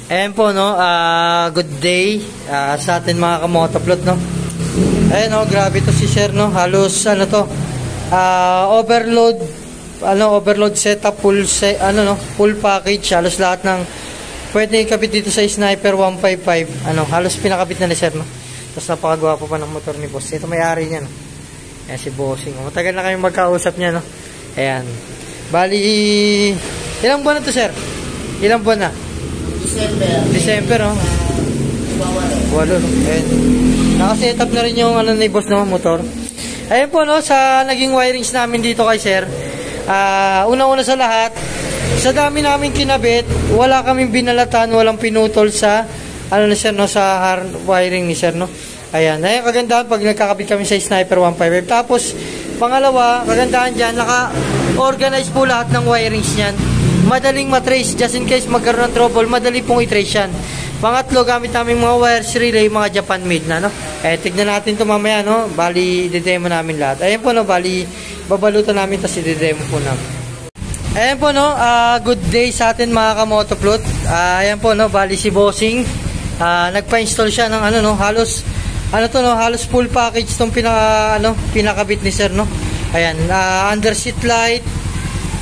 Ayan po, no, good day sa atin mga kamotoplot, no. Ayan, no, grabe to si sir, no, halos, ano to, overload setup, full package, halos lahat ng pwede ikabit dito sa Sniper 155, halos pinakabit na ni sir, no. Tapos napakagwapo pa ng motor ni boss. Ito may-ari niya, no. Ayan si Bossing, matagal na kayong magkausap niya, no. Ayan, bali, ilang buwan na to, sir? Ilang buwan na? December, no? Walo, no? Ayan. Nakaset up na rin yung ni boss na motor. Ayan po, no? Sa naging wirings namin dito kay sir. Una-una sa lahat, sa dami namin kinabit, wala kaming binalatan, walang pinutol sa, ni sir, no? Sa wiring ni sir, no? Ayan. Ayan, kagandahan pag nagkakabit kami sa Sniper 155. Tapos, pangalawa, kagandahan dyan, naka-organize po lahat ng wirings niyan. Madaling matrace, just in case magkaroon ng trouble, madali pong i-trace yan. Pangatlo, gamit namin mga wires relay, mga Japan made na, no? Tignan natin ito mamaya, no? Bali, i-demo namin lahat. Ayan po, no? Bali, babalutan namin, tapos i-demo po namin. Ayan po, no? Good day sa atin, mga kamotoplot. Ayan po, no? Bali, si Bossing, nagpa-install siya ng, halos, halos full package itong pinakabit ni sir, no? Ayan, under seat light,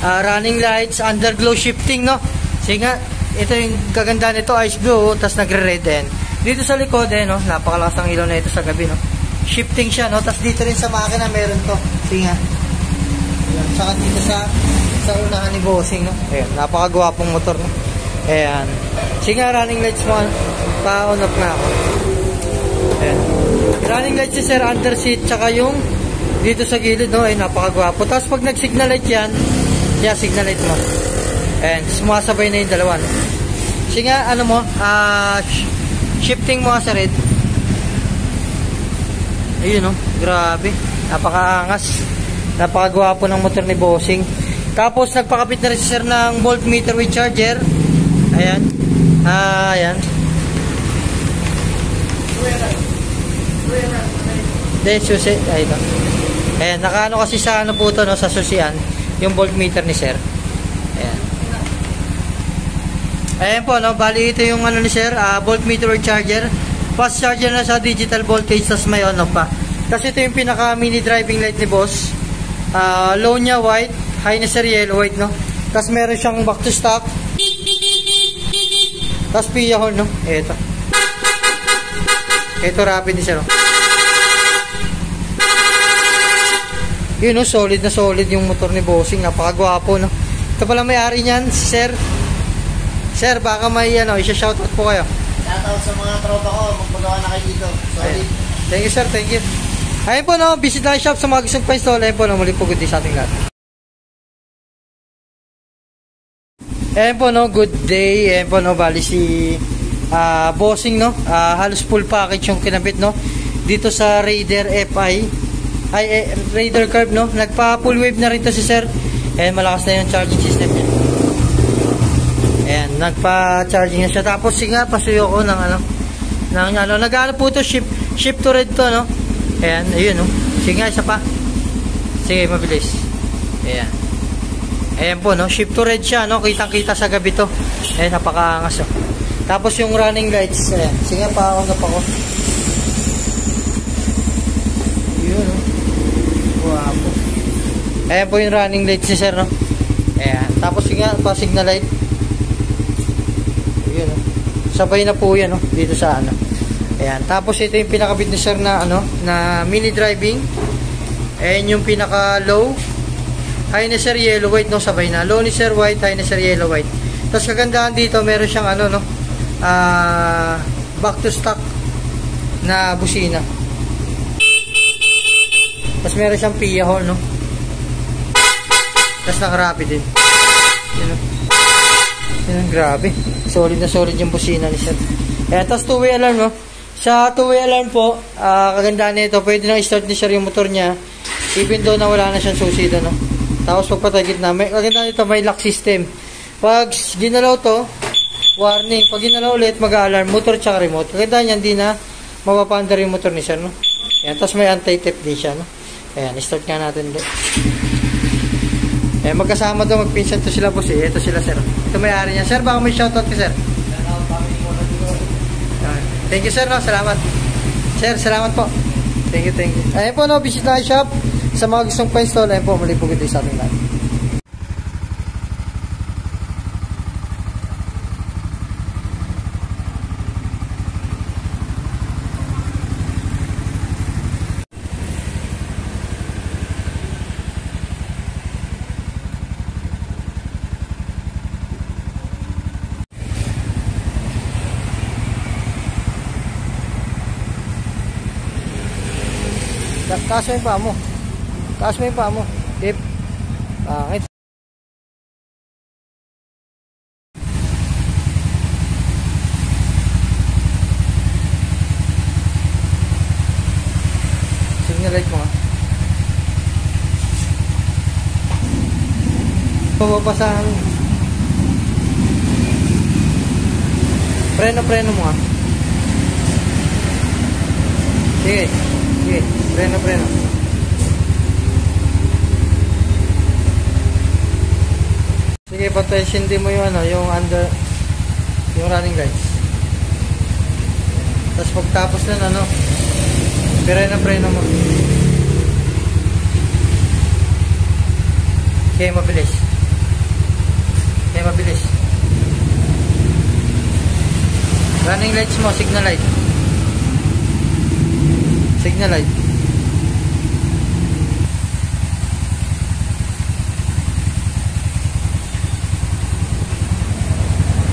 running lights, underglow shifting, no? Sige nga, ito yung kagandahan nito, ice blue, tapos nagre-red din. Dito sa likod, no? Napakalakas ang ilaw na ito sa gabi, no? Shifting siya, no? Tapos dito rin sa makina meron to. Sige nga. Ayan, saka dito sa unahan ni Bossing, no? Ayan, napakagwapong motor, no? Ayan. Sige nga, running lights mo, pa-on off na ako. Ayan. Running lights si sir, under seat, tsaka yung dito sa gilid, no? Ay, napakagwapo. Tapos pag nag-signal light yan, signal light mo. And sumasabay na yung dalawa, no? Kasi nga, shifting mo sa red. Ayun, no? Grabe. Napakaangas. Napakagwapo ng motor ni Bossing. Tapos, nagpakabit na rin si sir ng voltmeter with charger. Ayan. Ayan. Then, susi. Ayun. Ayan. Nakaano kasi sa po ito, no? Sa susian. Yung voltmeter ni sir. Ayan. Ayan po, no? Bali ito yung ni sir, voltmeter or charger. Fast charger na sa digital voltage, tas may on off pa. Kasi ito yung pinaka mini driving light ni boss. Low niya white, high na sir yellow white, no? Tas meron siyang back to stock. Tas PIA horn, no? Ito. Ito rapid ni sir, no? Yun, no, solid na solid yung motor ni Bossing. Napakagwapo, no? Ito pala may-ari niyan, si sir. Sir, baka may, isa-shoutout po kayo. Shoutout sa mga tropa ko. Magpagawa na kayo dito. Solid. Thank you, sir. Thank you. Ayun po, no? Visit lang shop sa mga gustong pa-install. Ayun po, no? Muli po good day sa ating lahat. Ayun po, no? Good day. Ayun po, no? Bali si Bossing, no? Halos full package yung kinabit, no? Dito sa Raider FI. Raider Curve, no? Nagpa full wave na rin to si sir. Ayan, malakas na yung charging system niya. Ayan, nagpa-charging na siya. Tapos, sige nga, pasuyo ko ng nag-ano po ito, shift to red to, no? Ayan, ayun, no? Sige nga, isa pa. Sige, mabilis. Ayan. Ayan po, no? Shift to red siya, no? Kitang-kita sa gabi to. Ayan, napakaangas, oh. Tapos, yung running lights, ayan. Sige nga, pa-on up ako. Ayun, no? Wapo. Ayan po yung running lights ni sir, no? Ayan. Tapos yun nga, pa-signal light. Ayun, no? Sabay na po yan, no? Dito sa Ayan. Tapos ito yung pinakabit ni sir na, na mini driving. Ayan yung pinaka-low. High ni sir yellow white, no? Sabay na. Low ni sir white, high ni sir yellow white. Tapos kagandahan dito, meron siyang, back to stock na busina. Tapos meron siyang PIA horn, no? Tapos naka-rapid din. Yun, grabe. Solid na solid yung busina ni sir. Ayan, tapos two-way alarm, no? Sa two-way alarm po, kagandahan nito, pwede nang i-start ni sir yung motor niya, even though na wala na siyang susi doon, no? Tapos pagpatagit na, kagandahan nito, may lock system. Pag ginalaw to, warning. Pag ginalaw ulit, mag-alarm, motor tsaka remote. Kagandahan yan, di na mapapandar yung motor ni sir, no? Ayan, tapos may anti-tip din siya, no? Ayan, start nga natin ulit. Magkasama to, magpinsan to sila boss, eh. Ito sila sir. Ito may-ari niya. Sir, baka may shoutout ka sir? Shoutout kami Thank you, sir, no? Salamat. Sir, salamat po. Thank you, thank you. Ayun po, no? Visit na shop. Sa mga gustong pa-install, ayun po, muli po kita sa ating lahat. Taas mo yung paa mo. Taas mo yung paa mo. Dip. Pangit. Signal light mo nga. Papapasahan. Preno mo nga. Sige. Sige. Preno. Sige, patayin din mo yung yung yung running lights. Tapos pagtapos nun, preno mo. Okay, mabilis. Running lights mo, signal light.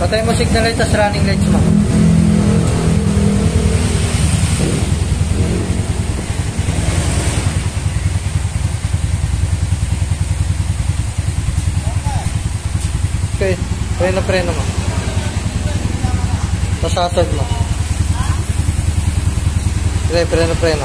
Patay mo signal light tas running lights mo. Okay, preno mo. Tas hazard mo. Okay, preno.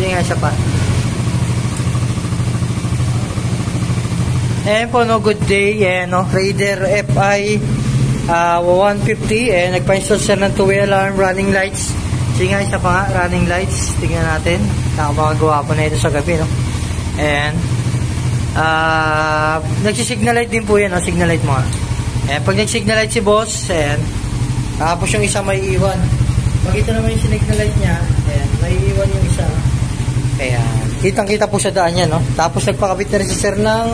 Sige nga, isa pa. Ayan po, good day. Raider FI 150. Nagpa-install siya ng two-way alarm, running lights. Sige nga, isa pa nga, running lights. Tingnan natin. Nakapagawa po na ito sa gabi, no? Nagsisignal light din po yan, signal light mo nga. Pag nagsignal light si boss, tapos yung isa may iwan. Pag ito naman yung signal light niya, may iwan yung isa. Kitang-kita po sa daan yan, no? Tapos nagpakabit na rin si sir ng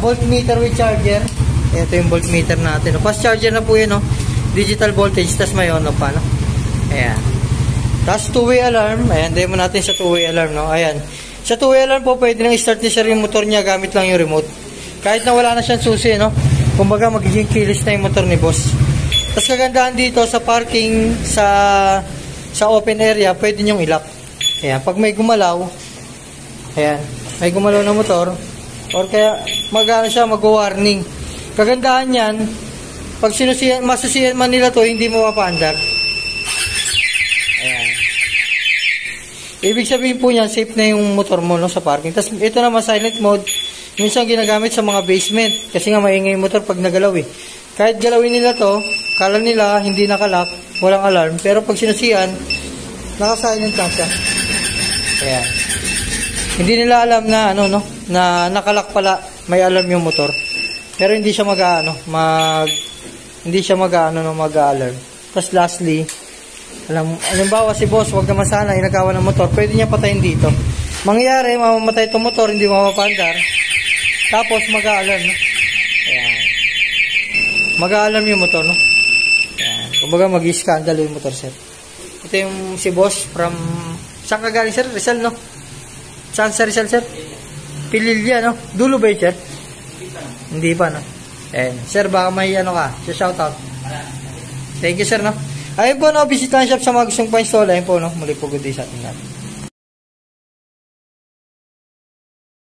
voltmeter with charger. Ito yung voltmeter natin, no? Fast charger na po yun, no? Digital voltage, tas may on-off pa, no? Tapos two-way alarm. Demo natin sa two-way alarm, no? Sa two-way alarm po, pwede nang start ni sir yung motor niya gamit lang yung remote. Kahit na wala na siyang susi, no? Kumbaga, magiging kilis na yung motor ni boss. Tapos kagandahan dito sa parking sa open area, pwede nyong ilock. Pag may gumalaw, may gumalaw na motor, or kaya mag-warning. Kagandahan yan, pag masusiyan man nila to, hindi mo mapaandar. Ibig sabihin po niyan, safe na yung motor mo, no, sa parking. Tapos ito naman, silent mode, minsan ginagamit sa mga basement, kasi nga maingay yung motor pag nagalaw Kahit galawin nila to, kala nila hindi nakalock, walang alarm, pero pag sinusiyan, naka-silent lang siya. Hindi nila alam na na nakalock pala, may alarm yung motor. Pero hindi siya mag-alarm. Tapos lastly, halimbawa si boss, wag naman sana inagawa ng motor, pwede niya patayin dito. Mangyayari, mamamatay itong motor, hindi mapapandar. Tapos mag-alarm, no? Mag-alarm yung motor, no? Kumbaga mag-i-scandal yung motor, sir. Ito yung si boss from... Saan ka galing, sir? Rizal, no? Saan sa Rizal, sir? Pililya, no? Dulo ba yun, sir? Hindi pa, no? Sir, baka may shoutout. Thank you, sir, no? Ayun po, no? Visit lang shop sa mga gustong pa-install. Ayun po, no? Muli po, good day sa ating lahat.